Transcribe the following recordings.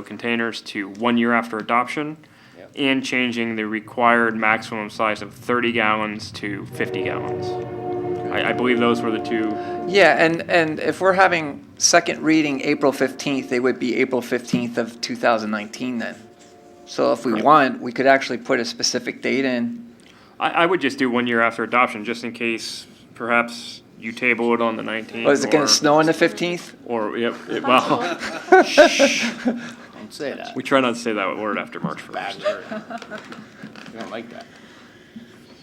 containers to 1 year after adoption, and changing the required maximum size of 30 gallons to 50 gallons. I believe those were the two. Yeah, and if we're having second reading April 15th, they would be April 15th of 2019 then. So if we want, we could actually put a specific date in. I would just do 1 year after adoption, just in case perhaps you table it on the 19th. Oh, is it going to snow on the 15th? Or, yep, well, Don't say that. we try not to say that word after March 1st. Bad word. We don't like that.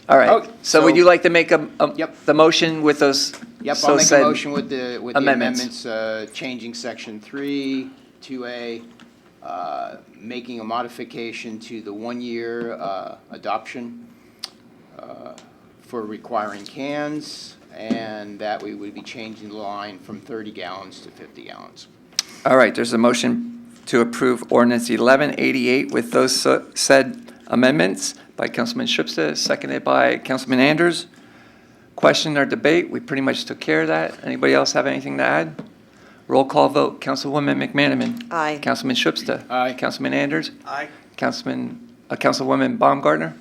All right, Oh, so would so- you like to make Yep. the motion with those? Yep, so I'll make a said motion with the amendments. amendments, changing section 3, 2A, making a modification to the 1 year adoption for requiring cans, and that we would be changing the line from 30 gallons to 50 gallons. All right, there's a motion to approve ordinance 1188 with those said amendments by Councilman Schubsta, seconded by Councilman Anders. Question or debate? We pretty much took care of that. Anybody else have anything to add? Roll call vote. Councilwoman McManaman. Aye. Councilman Schubsta. Aye. Councilman Anders. Aye. Councilwoman Baumgartner.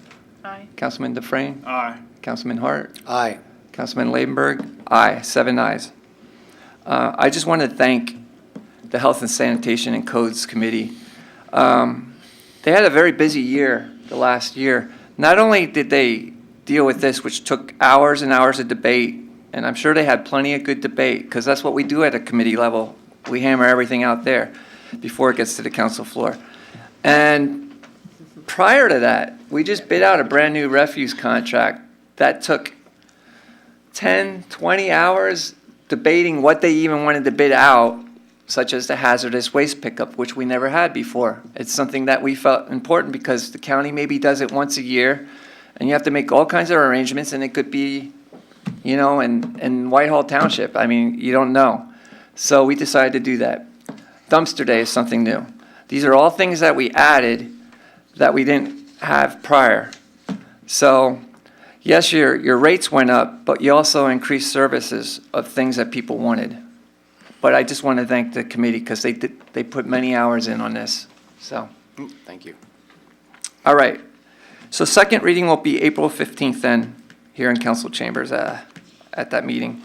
Aye. Councilman Dufresne. Aye. Councilman Hart. Aye. Councilman Ladenburg. Aye. 7 ayes. I just want to thank the Health and Sanitation and Codes Committee. They had a very busy year the last year. Not only did they deal with this, which took hours and hours of debate, and I'm sure they had plenty of good debate, because that's what we do at a committee level. We hammer everything out there before it gets to the council floor. And prior to that, we just bid out a brand-new refuse contract that took 10, 20 hours debating what they even wanted to bid out, such as the hazardous waste pickup, which we never had before. It's something that we felt important because the county maybe does it once a year, and you have to make all kinds of arrangements, and it could be, you know, in Whitehall Township. I mean, you don't know. So we decided to do that. Dumpster day is something new. These are all things that we added that we didn't have prior. So yes, your rates went up, but you also increased services of things that people wanted. But I just want to thank the committee because they put many hours in on this. So, Thank you. all right. So second reading will be April 15th then, here in council chambers at that meeting.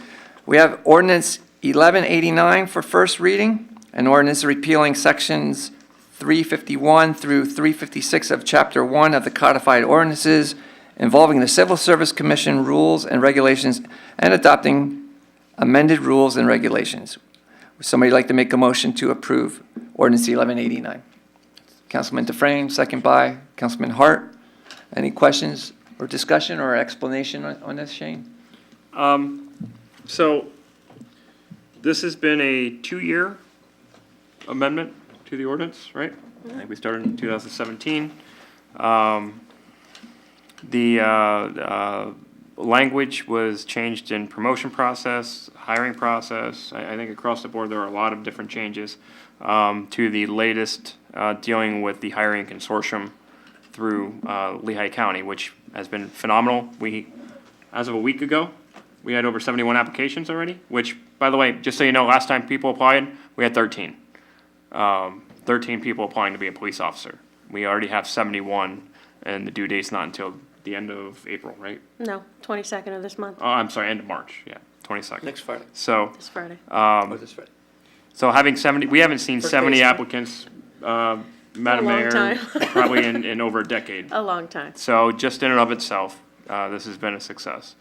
We have ordinance 1189 for first reading, an ordinance repealing sections 351 through 356 of Chapter 1 of the Codified Ordinances involving the Civil Service Commission rules and regulations and adopting amended rules and regulations. Would somebody like to make a motion to approve ordinance 1189? Councilman Dufresne, second by Councilman Hart. Any questions or discussion or explanation on this, Shane? So this has been a 2-year amendment to the ordinance, right? I think we started in 2017. The language was changed in promotion process, hiring process. I think across the board there are a lot of different changes to the latest dealing with the hiring consortium through Lehigh County, which has been phenomenal. As of a week ago, we had over 71 applications already, which, by the way, just so you know, last time people applied, we had 13. 13 people applying to be a police officer. We already have 71, and the due date's not until the end of April, right? No, 22nd of this month, Oh, I'm sorry, end of March, yeah, 22nd. Next Friday. So, this Friday. This Friday. so having 70, we haven't seen First 70 day, sorry. applicants, Madam A long Mayor, time. probably in over a decade. A long time. So just in and of itself, this has been a success.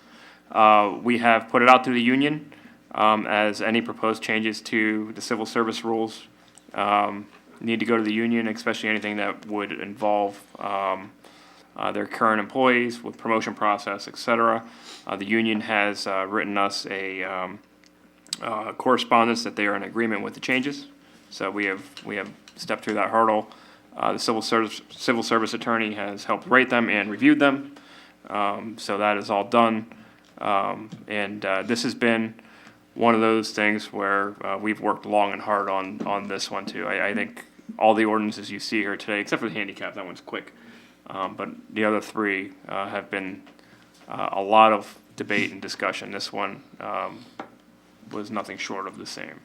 We have put it out to the union as any proposed changes to the civil service rules need to go to the union, especially anything that would involve their current employees with promotion process, et cetera. The union has written us a correspondence that they are in agreement with the changes. So we have stepped through that hurdle. The civil service attorney has helped write them and reviewed them. So that is all done. And this has been one of those things where we've worked long and hard on this one too. I think all the ordinances you see here today, except for the handicap, that one's quick. But the other three have been a lot of debate and discussion. This one was nothing short of the same.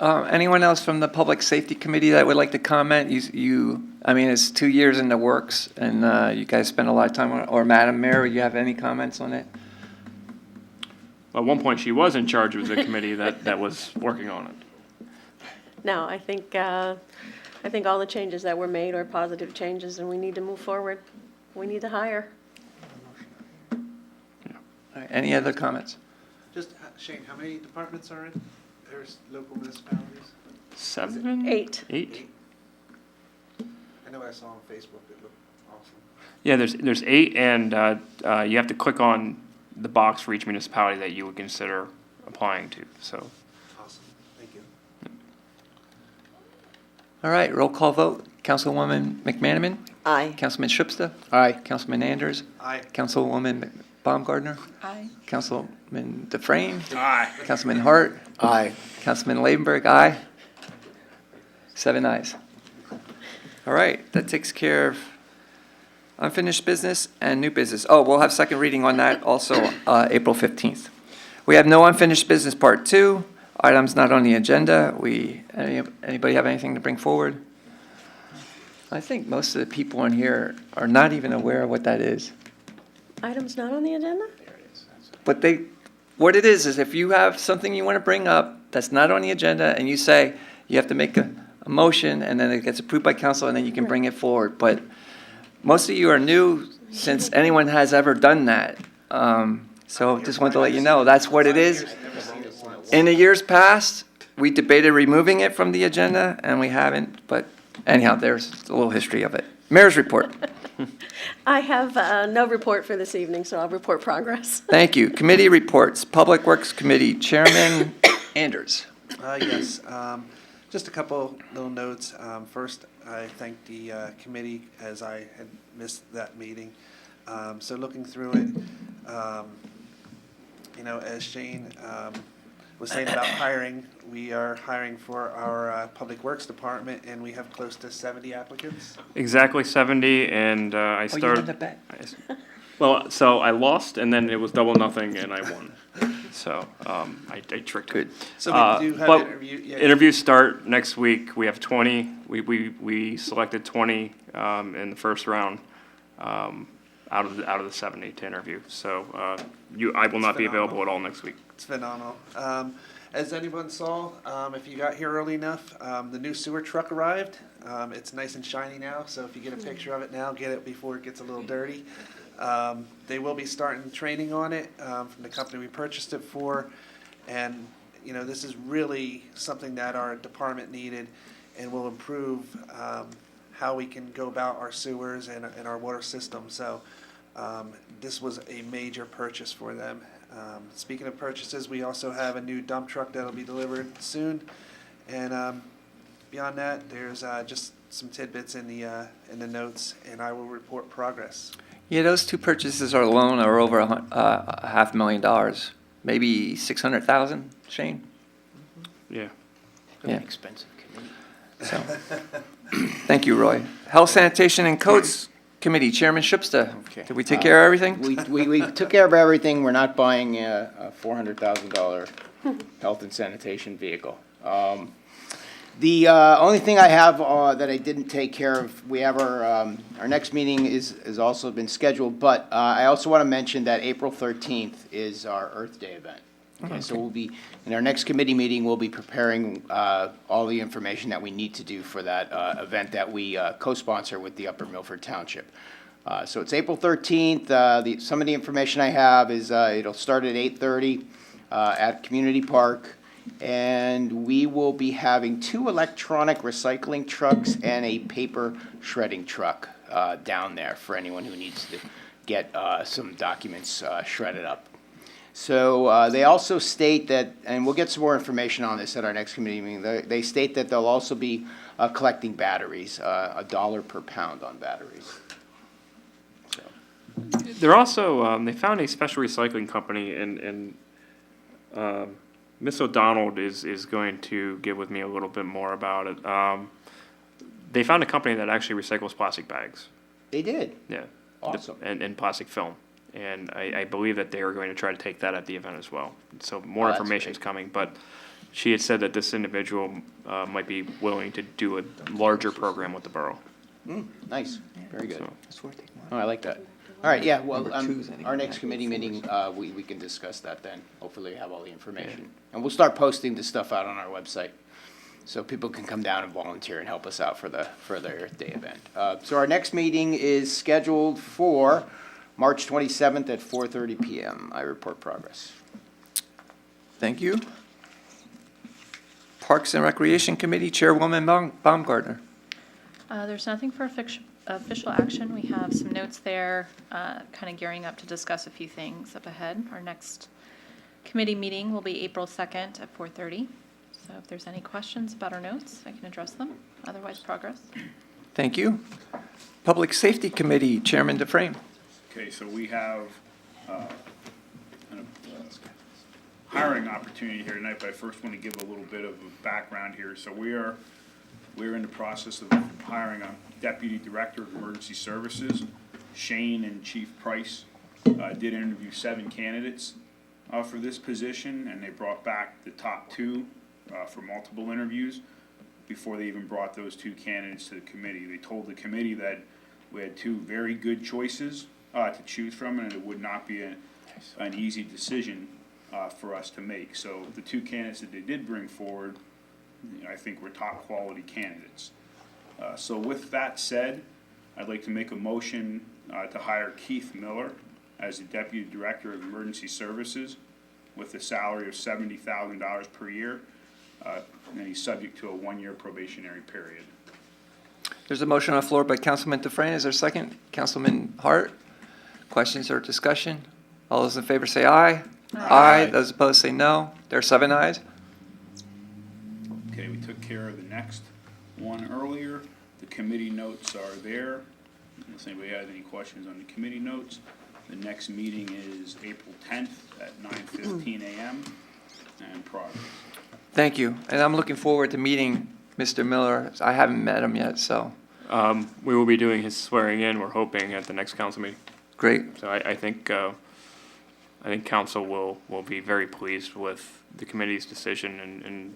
Anyone else from the Public Safety Committee that would like to comment? I mean, it's 2 years in the works, and you guys spent a lot of time on it. Or Madam Mayor, you have any comments on it? At one point, she was in charge of the committee that was working on it. No, I think all the changes that were made are positive changes, and we need to move forward. We need to hire. All right, any other comments? Just, Shane, how many departments are in? There's local municipalities? 7? 8. 8? I know I saw on Facebook, it looked awesome. Yeah, there's 8, and you have to click on the box for each municipality that you would consider applying to, so. Awesome, thank you. All right, roll call vote. Councilwoman McManaman? Aye. Councilman Schubsta? Aye. Councilman Anders? Aye. Councilwoman Baumgartner? Aye. Councilman Dufresne? Aye. Councilman Hart? Aye. Councilman Labenberg, aye. 7 ayes. All right, that takes care of unfinished business and new business. Oh, we'll have second reading on that also, April 15th. We have no unfinished business part 2, items not on the agenda. Anybody have anything to bring forward? I think most of the people in here are not even aware of what that is. Items not on the agenda? But what it is if you have something you want to bring up that's not on the agenda, and you say, you have to make a motion, and then it gets approved by council, and then you can bring it forward. But most of you are new since anyone has ever done that. So just wanted to let you know, that's what it is. In the years past, we debated removing it from the agenda, and we haven't, but anyhow, there's a little history of it. Mayor's report. I have no report for this evening, so I'll report progress. Thank you. Committee reports. Public Works Committee Chairman Anders. Yes, just a couple little notes. First, I thank the committee as I had missed that meeting. So looking through it, as Shane was saying about hiring, we are hiring for our Public Works Department, and we have close to 70 applicants. Exactly 70, and I Oh, you started. won the bet. Well, so I lost, and then it was 0-0, and I won. So I tricked Good. him. So we do have But interview. Yeah, interviews start next week. We have 20. We selected 20 in the first round out of the 70 to interview. So I will not be available at all next week. It's phenomenal. As anyone saw, if you got here early enough, the new sewer truck arrived. It's nice and shiny now, so if you get a picture of it now, get it before it gets a little dirty. They will be starting training on it from the company we purchased it for. And, this is really something that our department needed and will improve how we can go about our sewers and our water system. So this was a major purchase for them. Speaking of purchases, we also have a new dump truck that'll be delivered soon. And beyond that, there's just some tidbits in the notes, and I will report progress. Yeah, those two purchases are alone are over $500,000, maybe 600,000, Shane? Yeah. Yeah. Expensive committee. So, thank you, Roy. Health, Sanitation, and Codes Committee, Chairman Schubsta. Okay. Did we take care of everything? We took care of everything. We're not buying a $400,000 health and sanitation vehicle. The only thing I have that I didn't take care of, we have our next meeting is also been scheduled, but I also want to mention that April 13th is our Earth Day event. Okay, so we'll be, in our next committee meeting, we'll be preparing all the information that we need to do for that event that we co-sponsor with the Upper Milford Township. So it's April 13th. Some of the information I have is it'll start at 8:30 at Community Park. And we will be having 2 electronic recycling trucks and a paper shredding truck down there for anyone who needs to get some documents shredded up. So they also state that, and we'll get some more information on this at our next committee meeting, they state that they'll also be collecting batteries, $1 per pound on batteries. So. They're also they found a special recycling company, and Miss O'Donnell is going to give with me a little bit more about it. They found a company that actually recycles plastic bags. They did. Yeah. Awesome. And plastic film. And I believe that they are going to try to take that at the event as well. So more Oh, that's information is great. coming, but she had said that this individual might be willing to do a larger program with the borough. Nice, very good. So, Oh, I like that. All right, yeah, well, Number two is any our next actual committee meeting, force. we can discuss that then. Hopefully have all the information. And we'll start posting the stuff out on our website, so people can come down and volunteer and help us out for the Earth Day event. So our next meeting is scheduled for March 27th at 4:30 PM. I report progress. Thank you. Parks and Recreation Committee Chairwoman Baumgartner. There's nothing for official action. We have some notes there, kind of gearing up to discuss a few things up ahead. Our next committee meeting will be April 2nd at 4:30. So if there's any questions about our notes, I can address them. Otherwise, progress. Thank you. Public Safety Committee Chairman Dufresne. Okay, so we have hiring opportunity here tonight, but I first want to give a little bit of a background here. So we're in the process of hiring a Deputy Director of Emergency Services. Shane and Chief Price did interview 7 candidates for this position, and they brought back the top 2 for multiple interviews before they even brought those 2 candidates to the committee. They told the committee that we had 2 very good choices to choose from, and it would not be an easy decision for us to make. So the 2 candidates that they did bring forward, I think were top quality candidates. So with that said, I'd like to make a motion to hire Keith Miller as the Deputy Director of Emergency Services with a salary of $70,000 per year, and he's subject to a 1-year probationary period. There's a motion on the floor by Councilman Dufresne. Is there a second? Councilman Hart? Questions or discussion? All those in favor say aye. Aye. Those opposed say no. There are 7 ayes. Okay, we took care of the next one earlier. The committee notes are there. Unless anybody has any questions on the committee notes. The next meeting is April 10th at 9:15 a.m. and progress. Thank you. And I'm looking forward to meeting Mr. Miller. I haven't met him yet, so we will be doing his swearing in, we're hoping, at the next council meeting. great. So I think council will be very pleased with the committee's decision, and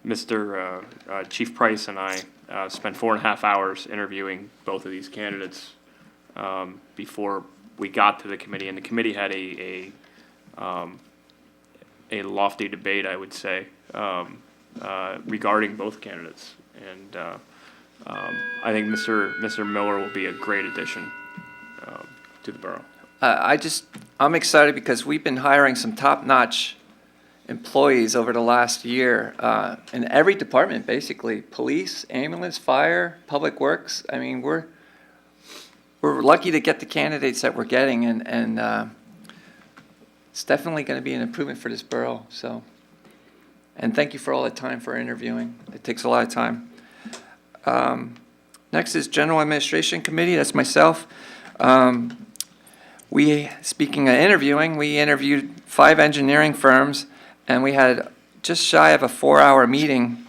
Mr. Chief Price and I spent 4.5 hours interviewing both of these candidates before we got to the committee, and the committee had a lofty debate, I would say, regarding both candidates, and I think Mr. Miller will be a great addition to the borough. I'm excited because we've been hiring some top-notch employees over the last year in every department, basically. Police, ambulance, fire, public works. I mean, we're lucky to get the candidates that we're getting, and it's definitely going to be an improvement for this borough. So, and thank you for all the time for interviewing. It takes a lot of time. Next is General Administration Committee. That's myself. Speaking of interviewing, we interviewed 5 engineering firms, and we had just shy of a 4-hour meeting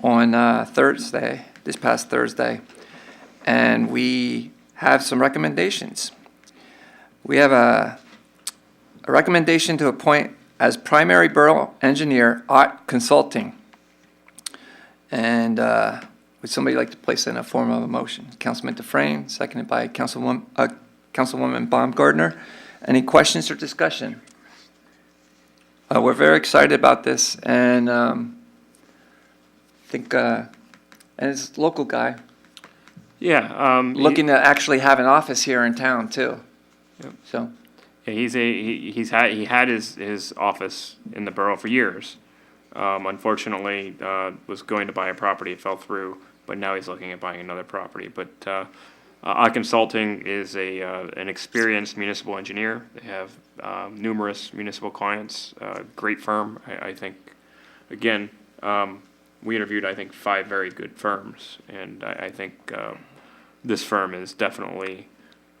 on this past Thursday, and we have some recommendations. We have a recommendation to appoint as primary borough engineer Ott Consulting. And would somebody like to place that in a form of a motion? Councilman Dufresne, seconded by Councilwoman Baumgartner. Any questions or discussion? We're very excited about this, and think, and it's a local guy, Yeah. looking to actually have an office here in town too. Yep. So, Yeah, he had his office in the borough for years. Unfortunately, was going to buy a property, it fell through, but now he's looking at buying another property. But Ott Consulting is an experienced municipal engineer. They have numerous municipal clients. Great firm, I think. Again, we interviewed, I think, 5 very good firms, and I think this firm is definitely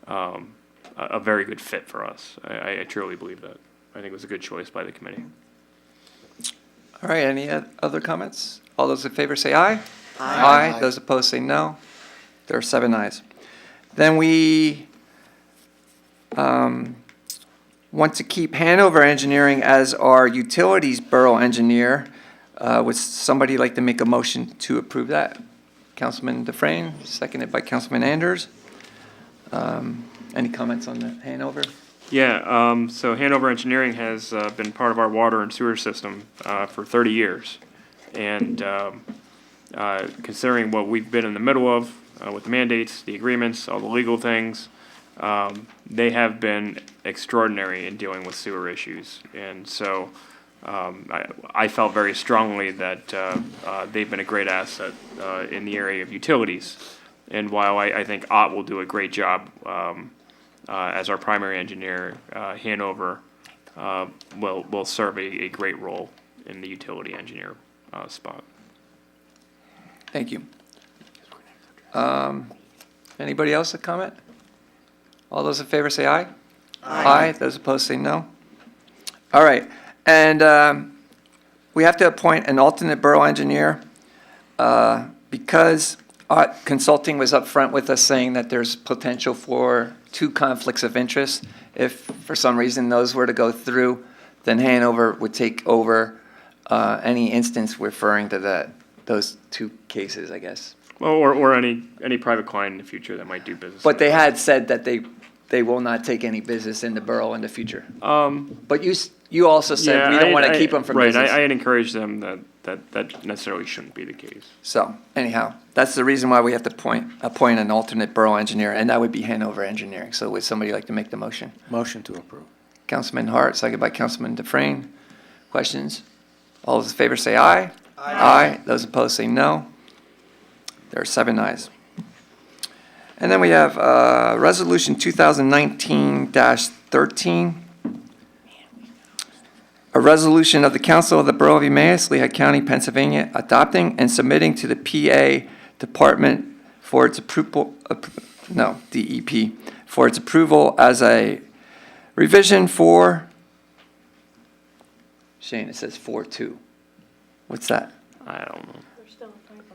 a very good fit for us. I truly believe that. I think it was a good choice by the committee. all right, any other comments? All those in favor say aye. Aye. Those opposed say no. There are 7 ayes. Then we want to keep Hanover Engineering as our utilities borough engineer. Would somebody like to make a motion to approve that? Councilman Dufresne, seconded by Councilman Anders. Any comments on the Hanover? Yeah, so Hanover Engineering has been part of our water and sewer system for 30 years. And considering what we've been in the middle of with the mandates, the agreements, all the legal things, they have been extraordinary in dealing with sewer issues. And so I felt very strongly that they've been a great asset in the area of utilities. And while I think Ott will do a great job as our primary engineer, Hanover will serve a great role in the utility engineer spot. Thank you. Anybody else a comment? All those in favor say aye. Aye. Those opposed say no. All right, and we have to appoint an alternate borough engineer because Consulting was upfront with us saying that there's potential for 2 conflicts of interest. If for some reason those were to go through, then Hanover would take over any instance referring to those 2 cases, I guess. Well, or any private client in the future that might do business. But they had said that they will not take any business in the borough in the future. But you also said Yeah, we don't want to keep them from right, business. I had encouraged them that necessarily shouldn't be the case. So anyhow, that's the reason why we have to appoint an alternate borough engineer, and that would be Hanover Engineering. So would somebody like to make the motion? Motion to approve. Councilman Hart, second by Councilman Dufresne. Questions? All those in favor say aye. Aye. Those opposed say no. There are 7 ayes. And then we have Resolution 2019-13. A resolution of the Council of the Borough of Emmaus, Lehigh County, Pennsylvania, adopting and submitting to the PA Department for its approval, DEP, for its approval as a revision for, Shane, it says 4-2. What's that? I don't know. There's still a typo.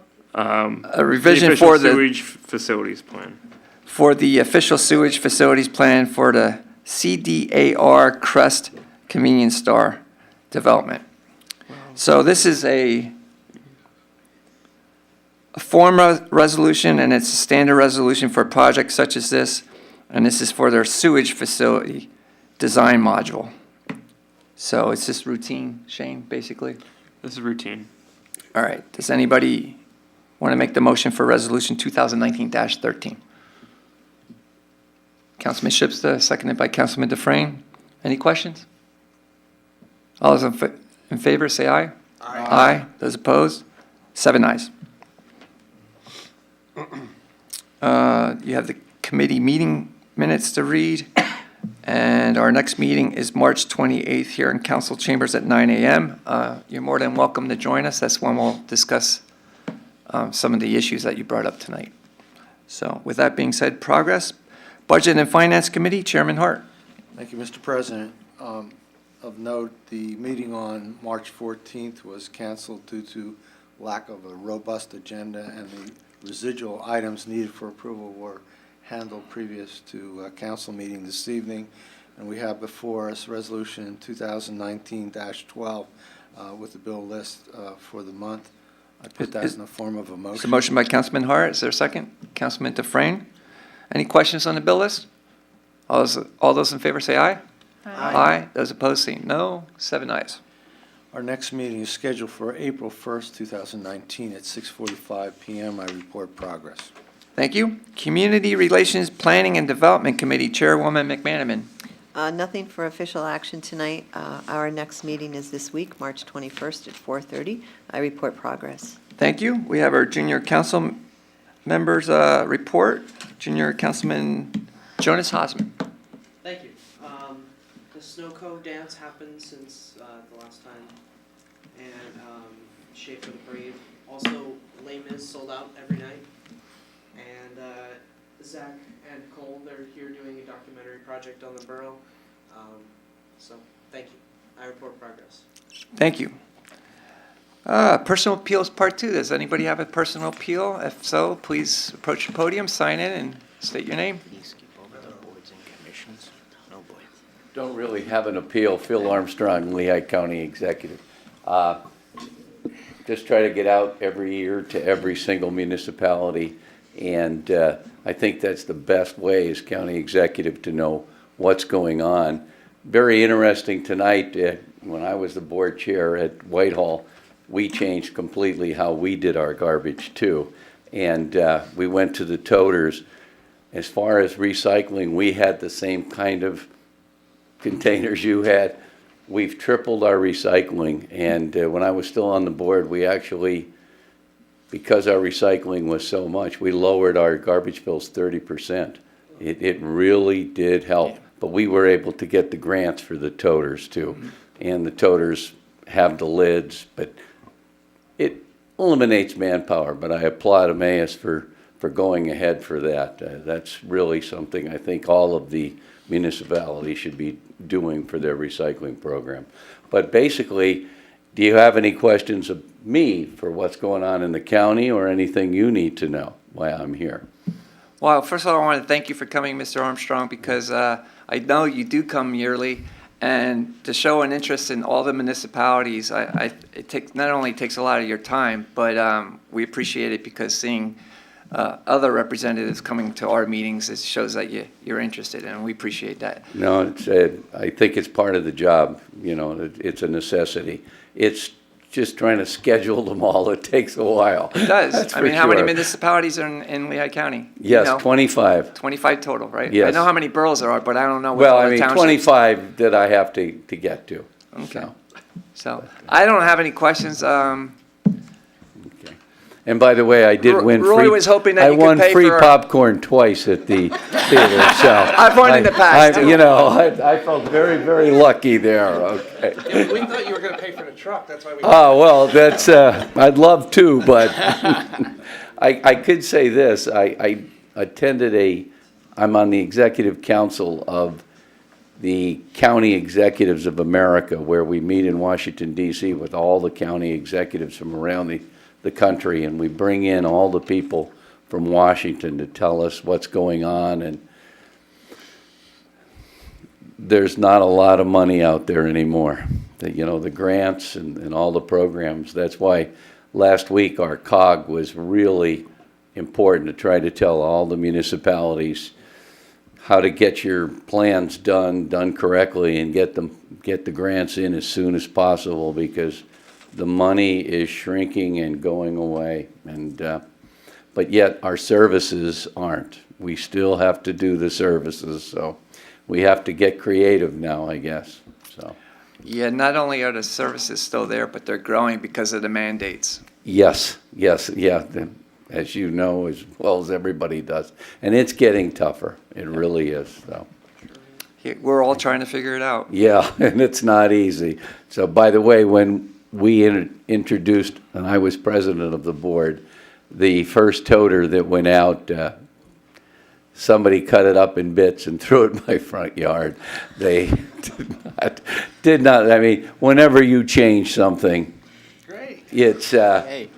A revision The for official the, sewage facilities plan. for the official sewage facilities plan for the CDAR Crest Convenience Store development. So this is a form resolution, and it's a standard resolution for projects such as this, and this is for their sewage facility design module. So it's just routine, Shane, basically? This is routine. All right, does anybody want to make the motion for Resolution 2019-13? Councilman Shipsta, seconded by Councilman Dufresne. Any questions? All those in favor, say aye. Aye. Those opposed? 7 ayes. You have the committee meeting minutes to read, and our next meeting is March 28th here in council chambers at 9 a.m. You're more than welcome to join us. That's when we'll discuss some of the issues that you brought up tonight. So with that being said, progress. Budget and Finance Committee, Chairman Hart. Thank you, Mr. President. Of note, the meeting on March 14th was canceled due to lack of a robust agenda, and the residual items needed for approval were handled previous to council meeting this evening. And we have before us Resolution 2019-12 with the bill list for the month. I put that in the form of a motion. It's a motion by Councilman Hart. Is there a second? Councilman Dufresne. Any questions on the bill list? All those in favor say aye. Aye. Those opposed say no. 7 ayes. Our next meeting is scheduled for April 1st, 2019 at 6:45 p.m. I report progress. Thank you. Community Relations Planning and Development Committee, Chairwoman McManaman. Nothing for official action tonight. Our next meeting is this week, March 21st at 4:30. I report progress. Thank you. We have our junior council members' report. Junior Councilman Jonas Hosman. Thank you. The Snow Cove dance happened since the last time, and Schaefer the Brave. Also, Les Mis sold out every night, and Zach and Cole, they're here doing a documentary project on the borough. So, thank you. I report progress. Thank you. Personal appeals part 2. Does anybody have a personal appeal? If so, please approach the podium, sign in, and state your name. Please skip over the boards and commissions. Oh, boy. don't really have an appeal. Phil Armstrong, Lehigh County Executive. Just try to get out every year to every single municipality, and I think that's the best way as county executive to know what's going on. Very interesting tonight, when I was the board chair at Whitehall, we changed completely how we did our garbage too. And we went to the toters. As far as recycling, we had the same kind of containers you had. We've tripled our recycling, and when I was still on the board, we actually, because our recycling was so much, we lowered our garbage bills 30%. It really did help, but we were able to get the grants for the toters too. And the toters have the lids, but it eliminates manpower, but I applaud Emmaus for going ahead for that. That's really something I think all of the municipalities should be doing for their recycling program. But basically, do you have any questions of me for what's going on in the county or anything you need to know why I'm here? Well, first of all, I want to thank you for coming, Mr. Armstrong, because I know you do come yearly, and to show an interest in all the municipalities, it not only takes a lot of your time, but we appreciate it because seeing other representatives coming to our meetings, it shows that you're interested, and we appreciate that. No, I think it's part of the job, you know, it's a necessity. It's just trying to schedule them all, it takes a while. It does. That's I mean, for how many sure. municipalities are in Lehigh County? Yes, You know, 25. 25 total, right? Yes. I know how many boroughs there are, but I don't know what Well, all I the mean, townships. 25 that I have to get to. Okay. So. So, I don't have any questions. Okay. And by the way, I did win free. Roy was hoping that I you could won pay free for- popcorn twice at the theater, so. I've won in the past, too. You know, I felt very, very lucky there, okay. Yeah, we thought you were gonna pay for the truck, that's why we. Oh, well, that's, I'd love to, but I could say this, I attended I'm on the executive council of the County Executives of America, where we meet in Washington DC with all the county executives from around the country, and we bring in all the people from Washington to tell us what's going on, and there's not a lot of money out there anymore. You know, the grants and all the programs. That's why last week our COG was really important to try to tell all the municipalities how to get your plans done correctly and get the grants in as soon as possible, because the money is shrinking and going away, and but yet our services aren't. We still have to do the services, so we have to get creative now, I guess. So Yeah, not only are the services still there, but they're growing because of the mandates. yes, yeah. As you know, as well as everybody does, and it's getting tougher. It really is. So. We're all trying to figure it out. Yeah, and it's not easy. So, by the way, when we introduced, and I was president of the board, the first toter that went out, somebody cut it up in bits and threw it in my front yard. They did not, I mean, whenever you change something, it's,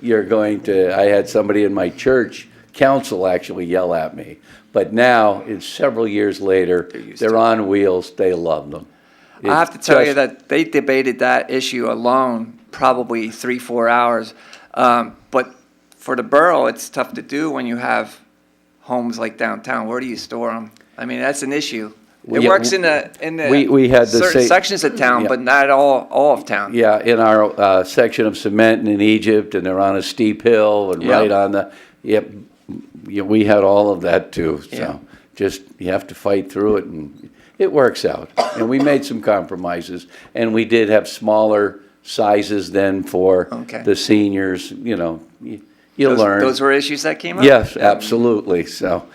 you're going to, I had somebody in my church council actually yell at me. But now, it's several years later, they're on wheels, they love them. I have to tell you that they debated that issue alone probably 3-4 hours. But for the borough, it's tough to do when you have homes like downtown. Where do you store them? I mean, that's an issue. It Yeah, works in the we had the certain same- sections of town, Yeah. but not all of town. Yeah, in our section of cement in Egypt, and they're on a steep hill, and Yep. right on the, yeah, we had all of that too, Yeah. so just, you have to fight through it, and it works out. And we made some compromises, and we did have smaller sizes then for Okay. the seniors, you know, you learn. Those were issues that came up? Yes, absolutely, so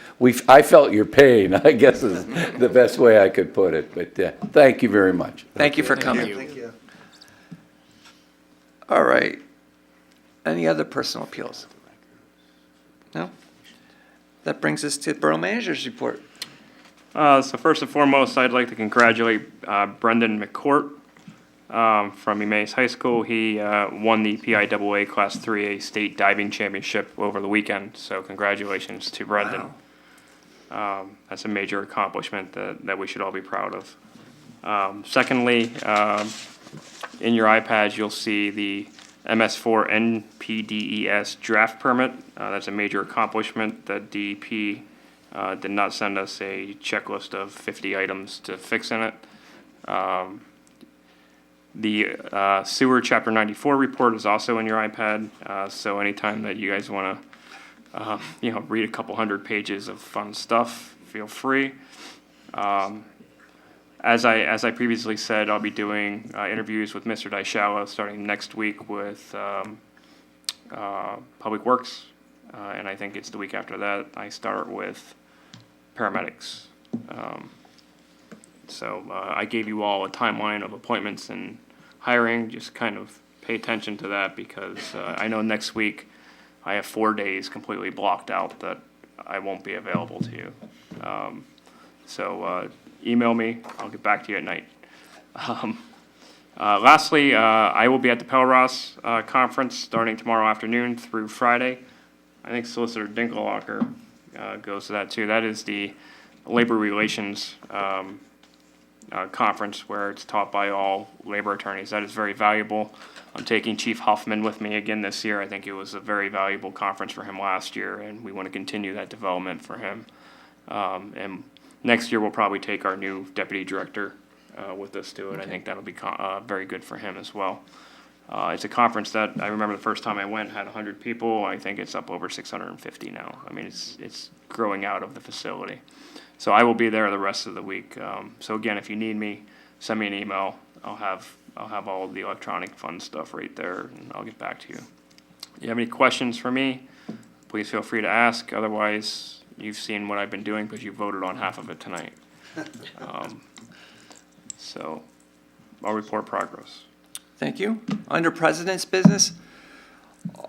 I felt your pain, I guess is the best way I could put it, but thank you very much. Thank you for coming. Thank you. All right. Any other personal appeals? No? That brings us to Borough Manager's report. So first and foremost, I'd like to congratulate Brendan McCourt from Emmaus High School. He won the PIAA Class 3A State Diving Championship over the weekend, so congratulations to Brendan. That's a major accomplishment that we should all be proud of. Secondly, in your iPads, you'll see the MS4 NPDES draft permit. That's a major accomplishment. The DEP did not send us a checklist of 50 items to fix in it. The sewer Chapter 94 report is also in your iPad, so anytime that you guys want to, read a couple hundred pages of fun stuff, feel free. As I previously said, I'll be doing interviews with Mr. Daishala starting next week with Public Works, and I think it's the week after that I start with paramedics. So I gave you all a timeline of appointments and hiring. Just kind of pay attention to that because I know next week I have 4 days completely blocked out that I won't be available to you. So email me. I'll get back to you at night. Lastly, I will be at the Pelross conference starting tomorrow afternoon through Friday. I think Solicitor Dinkelhocker goes to that too. That is the labor relations conference where it's taught by all labor attorneys. That is very valuable. I'm taking Chief Huffman with me again this year. I think it was a very valuable conference for him last year, and we want to continue that development for him. And next year, we'll probably take our new deputy director with us to it. I think that'll be very good for him as well. It's a conference that I remember the first time I went had 100 people. I think it's up over 650 now. I mean, it's growing out of the facility. So I will be there the rest of the week. So again, if you need me, send me an email. I'll have all of the electronic fun stuff right there, and I'll get back to you. You have any questions for me? Please feel free to ask. Otherwise, you've seen what I've been doing because you voted on half of it tonight. So I'll report progress. Thank you. Under President's business,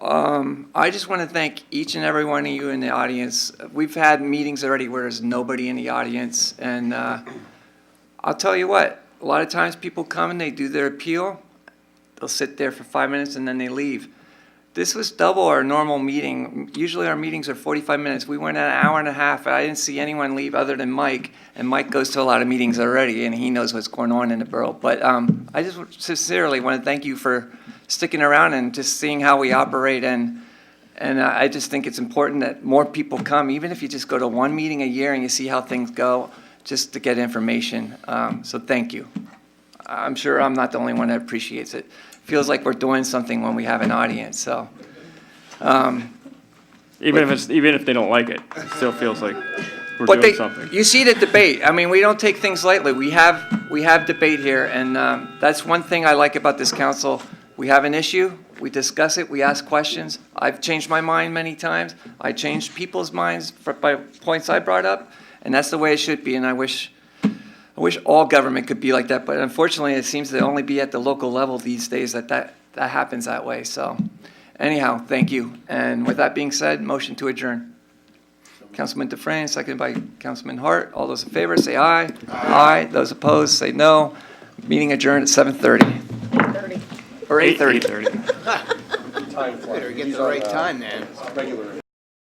I just want to thank each and every one of you in the audience. We've had meetings already where there's nobody in the audience, and I'll tell you what, a lot of times people come and they do their appeal. They'll sit there for 5 minutes and then they leave. This was double our normal meeting. Usually our meetings are 45 minutes. We went an hour and a half. I didn't see anyone leave other than Mike, and Mike goes to a lot of meetings already, and he knows what's going on in the borough. But I just sincerely want to thank you for sticking around and just seeing how we operate, and I just think it's important that more people come, even if you just go to one meeting a year and you see how things go, just to get information. So thank you. I'm sure I'm not the only one that appreciates it. Feels like we're doing something when we have an audience. So, Even if they don't like it, it still feels like we're but doing something. you see the debate. I mean, we don't take things lightly. We have debate here, and that's one thing I like about this council. We have an issue, we discuss it, we ask questions. I've changed my mind many times. I changed people's minds by points I brought up, and that's the way it should be. And I wish all government could be like that, but unfortunately, it seems to only be at the local level these days that happens that way. So, anyhow, thank you. And with that being said, motion to adjourn. Councilman Dufresne, seconded by Councilman Hart. All those in favor, say aye. Aye. Those opposed, say no. Meeting adjourned at 7:30. 30. Or 8:30. 8:30. Better get the right time, man.